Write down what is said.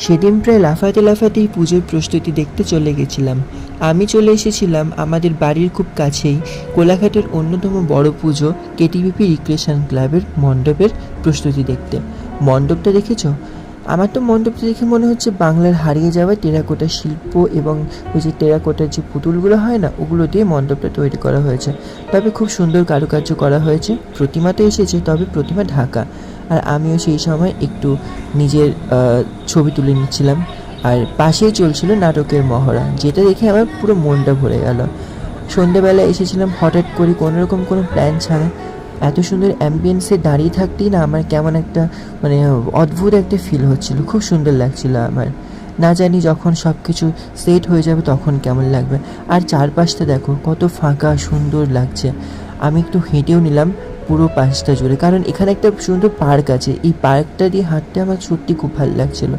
সেদিন প্রায় লাফাতে লাফাতেই পুজোর প্রস্তুতি দেখতে চলে গেছিলাম। আমি চলে এসেছিলাম আমাদের বাড়ির খুব কাছেই কোলাঘাটের অন্যতম বড় পুজো কেটিভিপি রিক্রিয়েশন ক্লাবের মণ্ডপের প্রস্তুতি দেখতে। মণ্ডপটা দেখেছো? আমার তো মণ্ডপটা দেখে মনে হচ্ছে বাংলার হারিয়ে যাওয়া টেরাকোটা শিল্প এবং ওই যে টেরাকোটার যে পুতুলগুলো হয় না, ওগুলো দিয়ে মণ্ডপটা তৈরি করা হয়েছে। তবে খুব সুন্দর কারুকার্য করা হয়েছে। প্রতিমা তো এসেছে, তবে প্রতিমা ঢাকা। আর আমিও সেই সময় একটু নিজের ছবি তুলে নিচ্ছিলাম। আর পাশেই চলছিল নাটকের মহড়া, যেটা দেখে আমার পুরো মনটা ভরে গেল। সন্ধ্যেবেলা এসেছিলাম হঠাৎ করে, কোনোরকম কোনো প্ল্যান ছাড়া। এত সুন্দর অ্যাম্বিয়েন্সে দাঁড়িয়ে থাকতেই না আমার কেমন একটা মানে অদ্ভুত একটা ফিল হচ্ছিল, খুব সুন্দর লাগছিল আমার। না জানি যখন সব কিছু সেট হয়ে যাবে তখন কেমন লাগবে। আর চারপাশটা দেখো কত ফাঁকা সুন্দর লাগছে। আমি একটু হেঁটেও নিলাম পুরো পাশটা জুড়ে, কারণ এখানে একটা সুন্দর পার্ক আছে। এই পার্কটা দিয়ে হাঁটতে আমার সত্যি খুব ভালো লাগছিল।